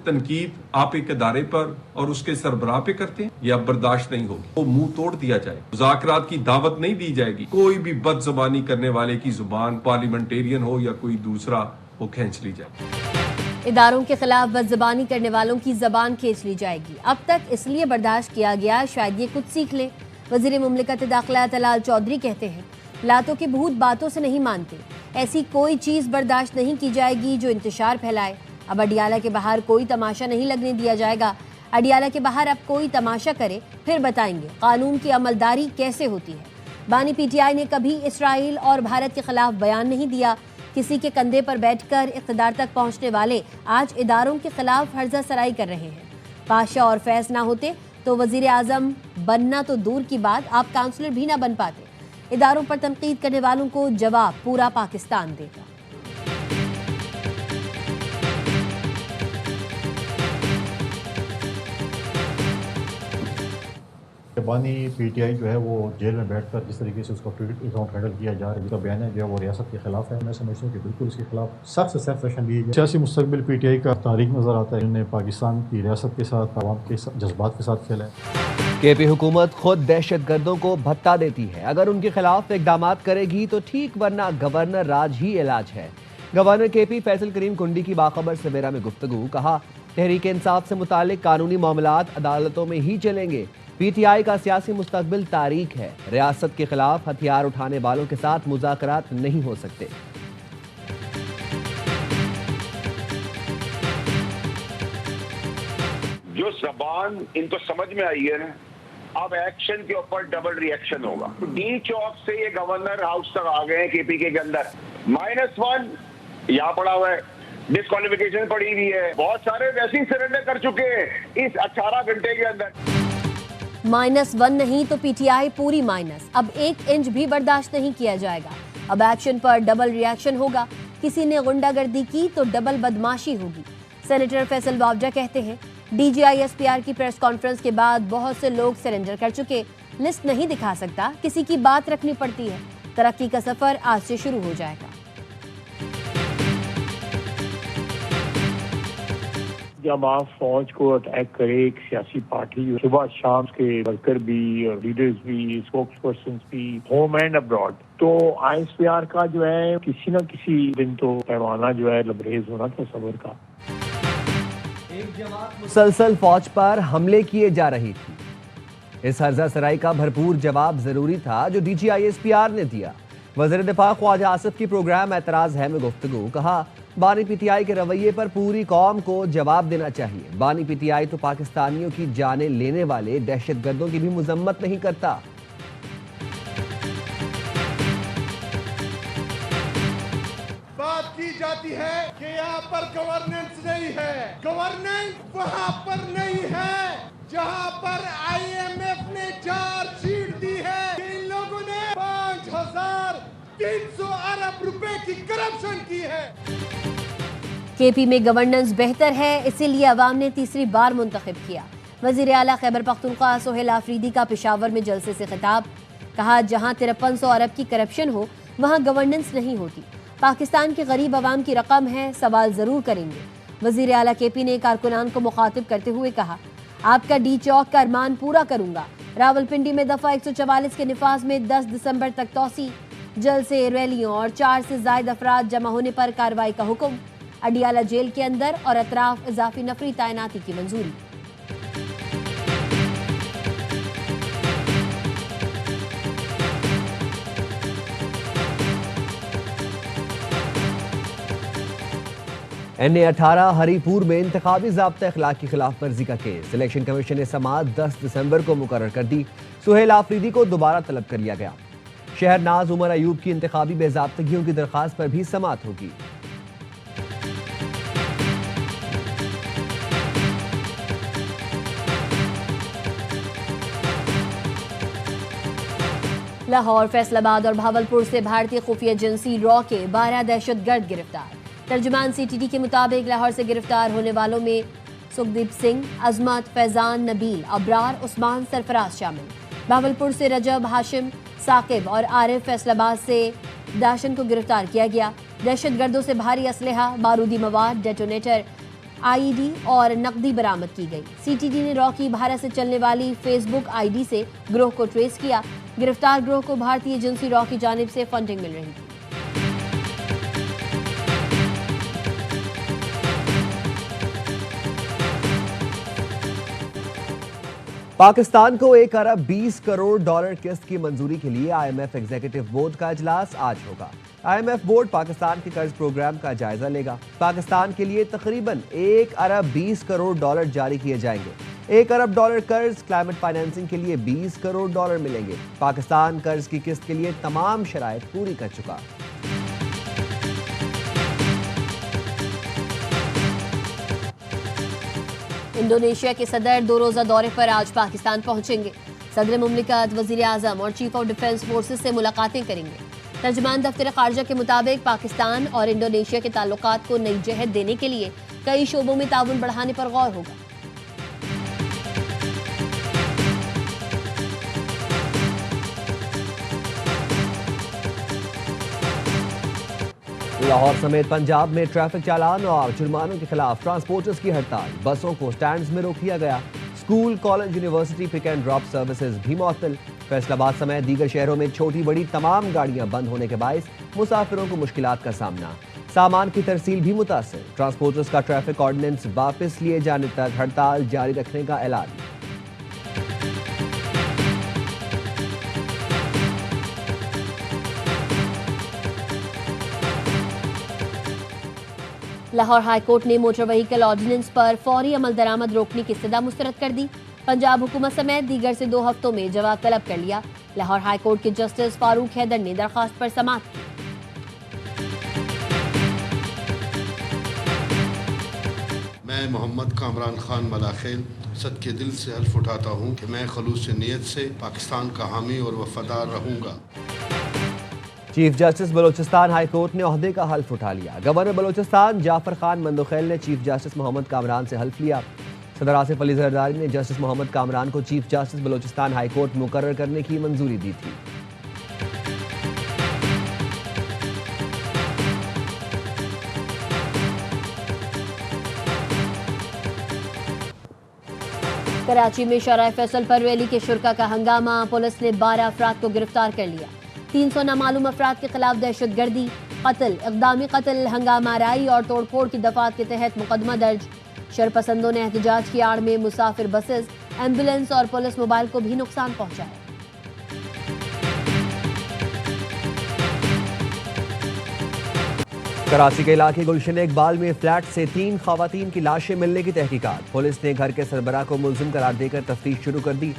तनकीद आप एक इदारे पर और उसके सरबराह पे करते हैं, यह बर्दाश्त नहीं होगी। वो मुंह तोड़ दिया जाए, मुज़ाकरात की दावत नहीं दी जाएगी। कोई भी बदजुबानी करने वाले की जुबान, पार्लियामेंटेरियन हो या कोई दूसरा, वो खींच ली जाए। इदारों के खिलाफ बदजुबानी करने वालों की जबान खींच ली जाएगी। अब तक इसलिए बर्दाश्त किया गया, शायद ये कुछ सीख ले। वजीर मुमलिकत दाखिला तलाल चौधरी कहते हैं, लातों के भूत बातों से नहीं मानते। ऐसी कोई चीज बर्दाश्त नहीं की जाएगी जो इंतशार फैलाए। अब अडियाला के बाहर कोई तमाशा नहीं लगने दिया जाएगा। अडियाला के बाहर अब कोई तमाशा करे, फिर बताएंगे कानून की अमलदारी कैसे होती है। बानी पीटीआई ने कभी इसराइल और भारत के खिलाफ बयान नहीं दिया। किसी के कंधे पर बैठकर इक़्तिदार तक पहुंचने वाले आज इदारों के खिलाफ हर्जा सराई कर रहे हैं। पाशा और फैज ना होते तो वजीर आजम बनना तो दूर की बात, आप काउंसलर भी ना बन पाते। इदारों पर तनकीद करने वालों को जवाब पूरा पाकिस्तान देगा। बानी पीटीआई जो है वो जेल में बैठकर जिस तरीके से उसका अकाउंट हैंडल किया जा रहा है, जिसका बयान है जो है वो रियासत के खिलाफ है। मैं समझता हूँ कि बिल्कुल इसके खिलाफ सख्त से सख्त एक्शन लिए जाए। सियासी मुस्तकबिल पीटीआई का तारीख नजर आता है, इन्होंने पाकिस्तान की रियासत के साथ, आवाम के जज्बात के साथ खेला है। केपी हुकूमत खुद दहशत गर्दों को भत्ता देती है, अगर उनके खिलाफ इकदाम करेगी तो ठीक, वरना गवर्नर राज ही इलाज है। गवर्नर केपी फैसल करीम कुंडी की बाखबर सवेरा में गुफ्तगू, कहा तहरीक इंसाफ से मुतालिक कानूनी मामलात अदालतों में ही चलेंगे। पीटीआई का सियासी मुस्तकबिल तारीख है, रियासत के खिलाफ हथियार उठाने वालों के साथ मुज़ाकरात नहीं हो सकते। जो जबान इनको समझ में आई है ना, अब एक्शन के ऊपर डबल रिएक्शन होगा। डी चौक से ये गवर्नर हाउस तक आ गए हैं केपी के अंदर, -1 यहाँ पड़ा हुआ है, डिस्क्वालिफिकेशन पड़ी हुई है, बहुत सारे वैसे ही सरेंडर कर चुके हैं इस 18 घंटे के अंदर। -1 नहीं तो पीटीआई पूरी माइनस। अब 1 इंच भी बर्दाश्त नहीं किया जाएगा। अब एक्शन पर डबल रिएक्शन होगा। किसी ने गुंडागर्दी की तो डबल बदमाशी होगी। सेनेटर फैसल बावजा कहते हैं, डीजीआईएसपीआर की प्रेस कॉन्फ्रेंस के बाद बहुत से लोग सरेंडर कर चुके, लिस्ट नहीं दिखा सकता, किसी की बात रखनी पड़ती है। तरक्की का सफर आज से शुरू हो जाएगा। जब आप फौज को अटैक करे एक सियासी पार्टी, सुबह शाम के वर्कर भी और लीडर्स भी, स्पोक्स पर्सन भी, होम एंड अब्रॉड, तो आईएसपीआर का जो है किसी न किसी दिन तो पैमाना जो है लबरेज होना था सबर का। एक जमात मुसलसल फौज पर हमले किए जा रही थी। इस हर्जा सराई का भरपूर जवाब जरूरी था जो डीजीआईएसपीआर ने दिया। वज़ीर दिफा ख्वाजा आसिफ की प्रोग्राम एतराज है में गुफ्तगू, कहा बानी पीटीआई के रवैये पर पूरी कौम को जवाब देना चाहिए। बानी पीटीआई तो पाकिस्तानियों की जानें लेने वाले दहशतगर्दों की भी मजम्मत नहीं करता। बात की जाती है कि यहाँ पर गवर्नेंस नहीं है। गवर्नेंस वहाँ पर नहीं है जहाँ पर आईएमएफ ने चार्जशीट दी है कि इन लोगों ने 5,300 अरब रुपए की करप्शन की है। केपी में गवर्नेंस बेहतर है, इसीलिए अवाम ने तीसरी बार मुंतखब किया। वजीर आला खैबर पख्तूनख्वा सोहेल आफरीदी का पेशावर में जलसे से खिताब, कहा जहां 5300 अरब की करप्शन हो वहां गवर्नेंस नहीं होती। पाकिस्तान के गरीब अवाम की रकम है, सवाल जरूर करेंगे। वजीर आला केपी ने कारकुनान को मुखातिब करते हुए कहा, आपका डी चौक का अरमान पूरा करूंगा। रावलपिंडी में दफा 144 के निफाज में 10 दिसंबर तक तोसी, जलसे, रैलियों और 4 से ज्यादा अफराद जमा होने पर कार्रवाई का हुक्म। अडियाला जेल के अंदर और अतराफ इजाफी नफरी तैनाती की मंजूरी। NA-18 हरीपुर में इंतखाबी ज़ाब्ता अखलाक की खिलाफ वर्जी का केस। इलेक्शन कमीशन ने समाअत 10 दिसंबर को मुकर्रर कर दी। सुहेल आफरीदी को दोबारा तलब कर लिया गया। शहरनाज उमर अयूब की इंतखाबी बेज़ाब्तगियों की दरख्वास्त पर भी समाअत होगी। लाहौर, फैसलाबाद और भावलपुर से भारतीय खुफिया एजेंसी रॉ के 12 दहशतगर्द गिरफ्तार। तर्जुमान CTT के मुताबिक लाहौर से गिरफ्तार होने वालों में सुखदीप सिंह, अजमत, फैजान, नबील, अबरार, उस्मान, सरफराज शामिल। भावलपुर से रजब, हाशिम, साकिब और आरिफ, फैसलाबाद से दाशन को गिरफ्तार किया गया। दहशतगर्दों से भारी असलहा, बारूदी मवाद, डेटोनेटर, आईईडी और नकदी बरामद की गई। सीटीडी ने रॉ की भारत से चलने वाली फेसबुक आईडी से गिरोह को ट्रेस किया। गिरफ्तार गिरोह को भारतीय एजेंसी रॉ की जानिब से फंडिंग मिल रही थी। पाकिस्तान को 1 अरब 20 करोड़ डॉलर किस्त की मंजूरी के लिए आईएमएफ एग्जीक्यूटिव बोर्ड का इजलास आज होगा। आईएमएफ बोर्ड पाकिस्तान के कर्ज प्रोग्राम का जायजा लेगा। पाकिस्तान के लिए तकरीबन 1 अरब 20 करोड़ डॉलर जारी किए जाएंगे। 1 अरब डॉलर कर्ज क्लाइमेट फाइनेंसिंग के लिए 20 करोड़ डॉलर मिलेंगे। पाकिस्तान कर्ज की किस्त के लिए तमाम शराइत पूरी कर चुका। इंडोनेशिया के सदर 2 रोजा दौरे पर आज पाकिस्तान पहुंचेंगे। सदर मुमलिकत, वजीर आजम और चीफ ऑफ डिफेंस फोर्सेस से मुलाकातें करेंगे। तर्जमान दफ्तर खारजा के मुताबिक पाकिस्तान और इंडोनेशिया के ताल्लुकात को नई जहत देने के लिए कई शोबों में ताउन बढ़ाने पर गौर होगा। लाहौर समेत पंजाब में ट्रैफिक चालान और जुर्मानों के खिलाफ ट्रांसपोर्टर्स की हड़ताल। बसों को स्टैंड्स में रोक लिया गया। School, college, university pick and drop services भी मुअत्तल। फैसलाबाद समेत दीगर शहरों में छोटी बड़ी तमाम गाड़ियां बंद होने के बायस मुसाफिरों को मुश्किलात का सामना। सामान की तरसील भी मुतासर। ट्रांसपोर्टर्स का ट्रैफिक ऑर्डिनेंस वापस लिए जाने तक हड़ताल जारी रखने का ऐलान। लाहौर हाई कोर्ट ने मोटर व्हीकल ऑर्डिनेंस पर फौरी अमल दरामद रोकने की इस्तदा मुस्तरद कर दी। पंजाब हुकूमत समेत दीगर से 2 हफ्तों में जवाब तलब कर लिया। लाहौर हाई कोर्ट के जस्टिस फारूक हैदर ने दरखास्त पर समाअत की। मैं मोहम्मद कामरान खान मलाखेल सदके दिल से हल्फ उठाता हूँ कि मैं खलूस नीयत से पाकिस्तान का हामी और वफादार रहूँगा। Chief justice Balochistan high court ने ओहदे का हल्फ उठा लिया। गवर्नर बलोचिस्तान जाफर खान मंदोखेल ने चीफ जस्टिस मोहम्मद कामरान से हल्फ लिया। सदर आसिफ अली जरदारी ने जस्टिस मोहम्मद कामरान को chief justice Balochistan high court मुकर्रर करने की मंजूरी दी थी। कराची में शराय फैसल पर रैली के शुरका का हंगामा। पुलिस ने 12 अफराद को गिरफ्तार कर लिया। 300 नामालूम अफराद के खिलाफ दहशतगर्दी, कत्ल, इक़दामी कत्ल, हंगामा आराई और तोड़फोड़ की दफात के तहत मुकदमा दर्ज। शरपसंदों ने एहतजाज की आड़ में मुसाफिर बसेस, एम्बुलेंस और पुलिस मोबाइल को भी नुकसान पहुंचाया। कराची के इलाके गुलशन इकबाल में फ्लैट से 3 खवातीन की लाशें मिलने की तहकीकात। पुलिस ने घर के सरबराह को मुलजिम करार देकर तफ्तीश शुरू कर दी।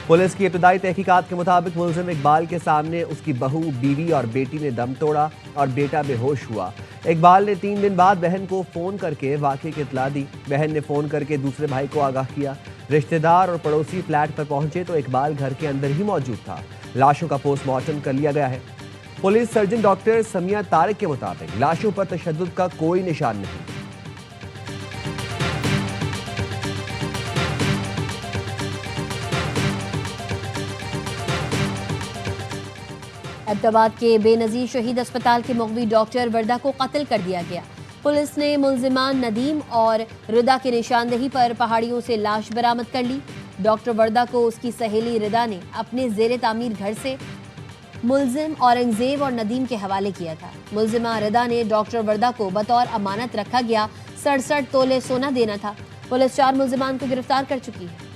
पुलिस की इब्तदाई तहकीकात के मुताबिक मुलजिम इकबाल के सामने उसकी बहू, बीवी और बेटी ने दम तोड़ा और बेटा बेहोश हुआ। इकबाल ने 3 दिन बाद बहन को फोन करके वाक़े की इत्तला दी। बहन ने फोन करके दूसरे भाई को आगाह किया। रिश्तेदार और पड़ोसी फ्लैट पर पहुंचे तो इकबाल घर के अंदर ही मौजूद था। लाशों का पोस्टमार्टम कर लिया गया है। Police surgeon doctor Samiya Tariq के मुताबिक लाशों पर तशद्दुद का कोई निशान नहीं। अहमदाबाद के बेनजीर शहीद अस्पताल के मुगवी डॉक्टर वर्दा को कत्ल कर दिया गया। पुलिस ने मुलजिमान नदीम और रिदा की निशानदेही पर पहाड़ियों से लाश बरामद कर ली। डॉक्टर वर्दा को उसकी सहेली रिदा ने अपने जेर तामीर घर से मुलजिम औरंगजेब और नदीम के हवाले किया था। मुलजिमा रिदा ने डॉक्टर वर्दा को बतौर अमानत रखा गया 67 तोले सोना देना था। पुलिस 4 मुलजिमान को गिरफ्तार कर चुकी है।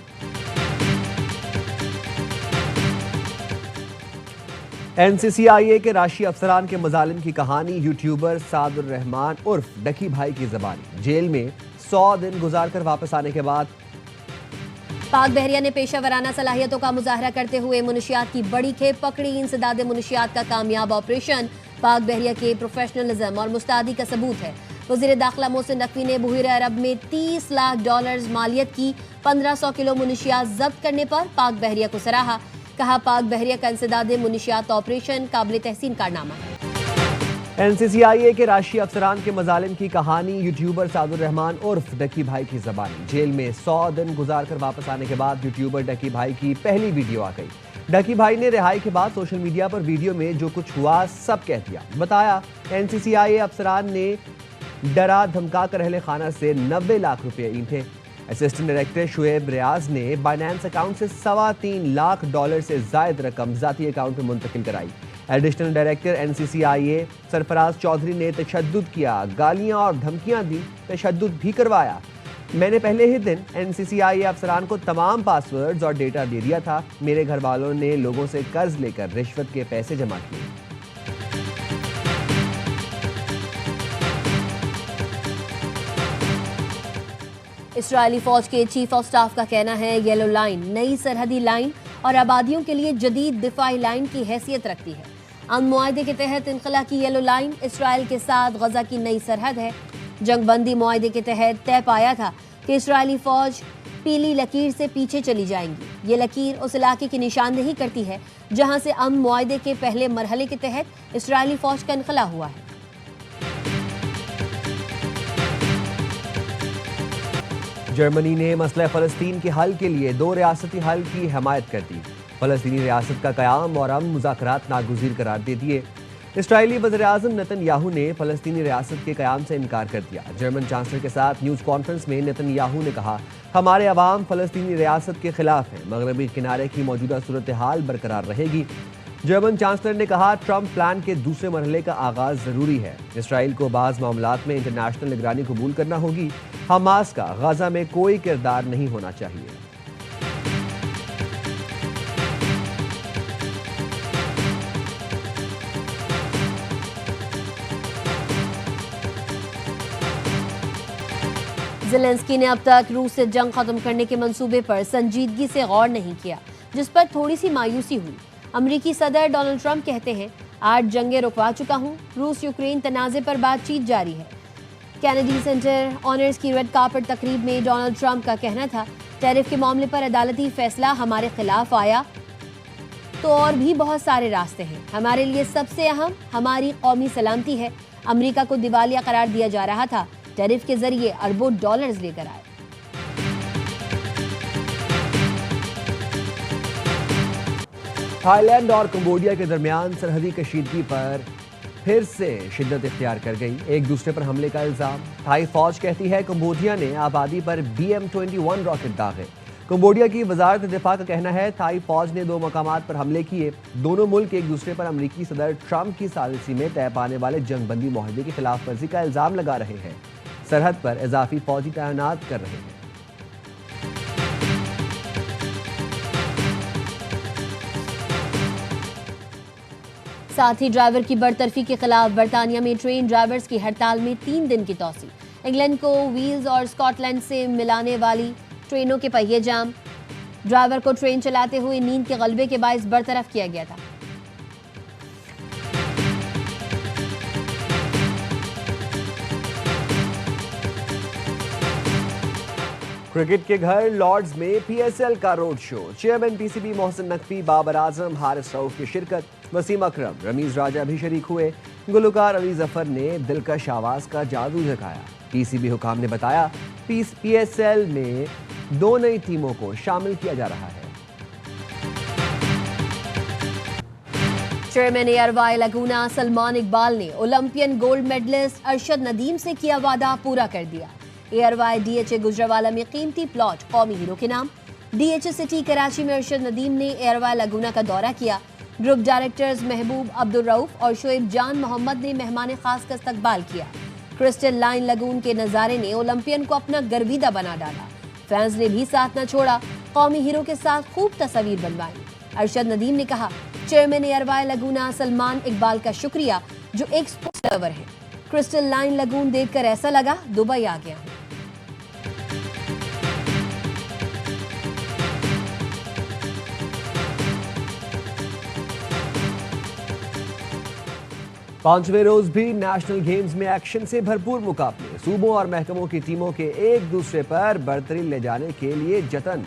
एनसीसीआईए के राष्ट्रीय अफसरान के मजालिम की कहानी यूट्यूबर सादुर रहमान उर्फ डकी भाई की ज़बानी। जेल में 100 दिन गुजार कर वापस आने के बाद पाक बहरिया ने पेशा वराना सलाहियतों का मुजाहरा करते हुए मुनशियात की बड़ी खेप पकड़ी। इंसदाद मुनशियात का कामयाब ऑपरेशन पाक बहरिया के प्रोफेशनलिज्म और मुस्तादी का सबूत है। वज़ीर दाखिला मोहसिन नकवी ने बहरीन अरब में $30 लाख मालियत की 1500 किलो मुनशियात जब्त करने पर पाक बहरिया को सराहा। कहा, पाक बहरिया का इंसदाद मुनशियात ऑपरेशन काबिल तहसीन कारनामा है। एनसीसीआईए के राष्ट्रीय अफसरान के मजालिम की कहानी यूट्यूबर सादुर रहमान उर्फ डकी भाई की ज़बानी। जेल में 100 दिन गुजार कर वापस आने के बाद यूट्यूबर डकी भाई की पहली वीडियो आ गई। डकी भाई ने रिहाई के बाद सोशल मीडिया पर वीडियो में जो कुछ हुआ सब कह दिया। बताया, एनसीसीआईए अफसरान ने डरा धमका कर अहले खाना से 90 लाख रुपए ईंटे। असिस्टेंट डायरेक्टर शुएब रियाज ने बाइनेंस अकाउंट से $3.25 लाख से जायद रकम जाती अकाउंट में मुंतकिल कराई। Additional director NCCIA Sarfaraz Chaudhry ने तशद्दुद किया, गालियां और धमकियां दी, तशद्दुद भी करवाया। मैंने पहले ही दिन NCCIA अफसरान को तमाम पासवर्ड्स और डेटा दे दिया था। मेरे घर वालों ने लोगों से कर्ज लेकर रिश्वत के पैसे जमा किए। इस्राएली फौज के चीफ ऑफ स्टाफ का कहना है येलो लाइन नई सरहदी लाइन और आबादियों के लिए जदीद दिफाई लाइन की हैसियत रखती है। अमन मुआहदे के तहत इनखला की येलो लाइन इसराइल के साथ गजा की नई सरहद है। जंगबंदी मुआहदे के तहत तय पाया था कि इसराइली फौज पीली लकीर से पीछे चली जाएंगी। ये लकीर उस इलाके की निशानदेही करती है जहां से अमन मुआहदे के पहले मरहले के तहत इसराइली फौज का इनखला हुआ है। जर्मनी ने मसला फ़लस्तीन के हल के लिए 2 रियासती हल की हमायत कर दी। फ़लस्तीनी रियासत का क़याम और अमन मुज़ाकरात नागुज़ीर करार दे दिए। इसराइली वज़ीर-ए-आज़म नेतन्याहू ने फ़लस्तीनी रियासत के क़याम से इनकार कर दिया। जर्मन चांसलर के साथ न्यूज़ कॉन्फ्रेंस में नेतन्याहू ने कहा, हमारे अवाम फ़लस्तीनी रियासत के खिलाफ हैं। मगरबी किनारे की मौजूदा सूरत हाल बरकरार रहेगी। जर्मन चांसलर ने कहा, ट्रंप प्लान के दूसरे मरहले का आगाज जरूरी है। इसराइल को बाज़ मामलात में इंटरनेशनल निगरानी कबूल करना होगी। हमास का गाजा में कोई किरदार नहीं होना चाहिए। ज़ेलेंस्की ने अब तक रूस से जंग खत्म करने के मंसूबे पर संजीदगी से गौर नहीं किया, जिस पर थोड़ी सी मायूसी हुई। अमरीकी सदर डोनाल्ड ट्रंप कहते हैं, 8 जंगें रुकवा चुका हूं। रूस यूक्रेन तनाज़े पर बातचीत जारी है। कैनेडी सेंटर ऑनर्स की रेड कार्पेट तकरीब में डोनाल्ड ट्रंप का कहना था, टैरिफ के मामले पर अदालती फैसला हमारे खिलाफ आया तो और भी बहुत सारे रास्ते हैं। हमारे लिए सबसे अहम हमारी कौमी सलामती है। अमरीका को दिवालिया करार दिया जा रहा था, टैरिफ के जरिए अरबों डॉलर्स लेकर आए। थाईलैंड और कंबोडिया के दरमियान सरहदी कशीदगी पर फिर से शिद्दत इख्तियार कर गई। एक दूसरे पर हमले का इल्जाम। थाई फौज कहती है कंबोडिया ने आबादी पर BM-21 रॉकेट दागे। कंबोडिया की वजारत दिफा का कहना है, थाई फौज ने 2 मकामात पर हमले किए। दोनों मुल्क एक दूसरे पर अमरीकी सदर ट्रंप की सालिसी में तय पाने वाले जंगबंदी मुआहदे की खिलाफ वर्जी का इल्जाम लगा रहे हैं। सरहद पर इजाफी फौजी तैनात कर रहे हैं। साथ ही ड्राइवर की बरतरफी के खिलाफ बरतानिया में ट्रेन ड्राइवर्स की हड़ताल में 3 दिन की तौसी। इंग्लैंड को वील्स और स्कॉटलैंड से मिलाने वाली ट्रेनों के पहिए जाम। ड्राइवर को ट्रेन चलाते हुए नींद के गलबे के बायस बरतरफ किया गया था। क्रिकेट के घर लॉर्ड्स में PSL का road show. Chairman PCB Mohsin Naqvi, Babar Azam, Haris Rauf की शिरकत। वसीम अकरम, रमीज राजा भी शरीक हुए। गुलकार अली जफर ने दिलकश आवाज का जादू जगाया। PCB हुकाम ने बताया, PSL में 2 नई टीमों को शामिल किया जा रहा है। चेयरमैन एयरवाई लगूना सलमान इकबाल ने Olympian gold medalist Arshad Nadeem से किया वादा पूरा कर दिया। एयरवाई DHA गुजरावाला में कीमती प्लॉट कौमी हीरो के नाम। DHA सिटी कराची में अरशद नदीम ने एयरवाई लगूना का दौरा किया। ग्रुप डायरेक्टर्स महबूब अब्दुल रऊफ और शोएब जान मोहम्मद ने मेहमान खास का इस्तकबाल किया। क्रिस्टल लाइन लगून के नज़ारे ने ओलंपियन को अपना गर्विदा बना डाला। फैंस ने भी साथ न छोड़ा, कौमी हीरो के साथ खूब तस्वीर बनवाई। अरशद नदीम ने कहा, चेयरमैन एयरवाई लगूना सलमान इकबाल का शुक्रिया जो एक स्पोर्ट्स लवर है। क्रिस्टल लाइन लगून देखकर ऐसा लगा दुबई आ गया हूं। पांचवें रोज भी नेशनल गेम्स में एक्शन से भरपूर मुकाबले। सूबों और महकमों की टीमों के एक दूसरे पर बरतरी ले जाने के लिए जतन।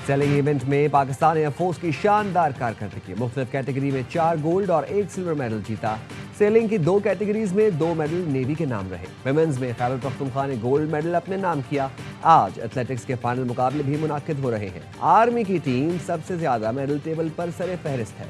सेलिंग इवेंट में पाकिस्तान एयरफोर्स की शानदार कारकर्दगी। मुख्तलिफ कैटेगरी में 4 गोल्ड और 1 सिल्वर मेडल जीता। सेलिंग की 2 कैटेगरीज में 2 मेडल नेवी के नाम रहे। विमेंस में खैबर पख्तूनख्वा ने गोल्ड मेडल अपने नाम किया। आज एथलेटिक्स के फाइनल मुकाबले भी मुनाकिद हो रहे हैं। आर्मी की टीम सबसे ज्यादा मेडल टेबल पर सरे फहरिस्त है।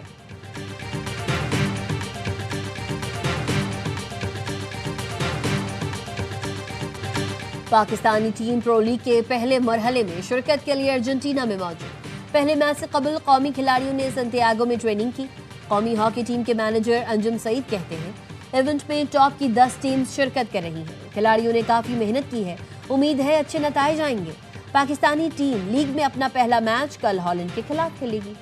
पाकिस्तानी टीम प्रो लीग के पहले मरहले में शिरकत के लिए अर्जेंटीना में मौजूद। पहले मैच से कबल कौमी खिलाड़ियों ने सैंटियागो में ट्रेनिंग की। कौमी हॉकी टीम के मैनेजर अंजुम सईद कहते हैं, इवेंट में टॉप की 10 टीम्स शिरकत कर रही हैं। खिलाड़ियों ने काफी मेहनत की है, उम्मीद है अच्छे नतीजे आएंगे। पाकिस्तानी टीम लीग में अपना पहला मैच कल हॉलैंड के खिलाफ खेलेगी।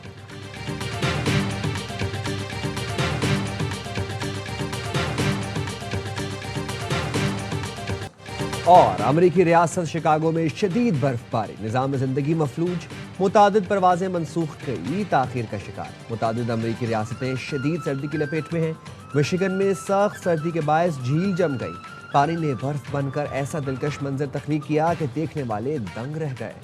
और अमरीकी रियासत शिकागो में शदीद बर्फबारी, निज़ाम ज़िंदगी मफलूज, मुतादिद परवाजें मनसूख गई, ताखीर का शिकार। मुतादिद अमरीकी रियासतें शदीद सर्दी की लपेट में हैं। मिशिगन में सख्त सर्दी के बायस झील जम गई। पानी ने बर्फ बनकर ऐसा दिलकश मंजर तख्लीक किया कि देखने वाले दंग रह गए।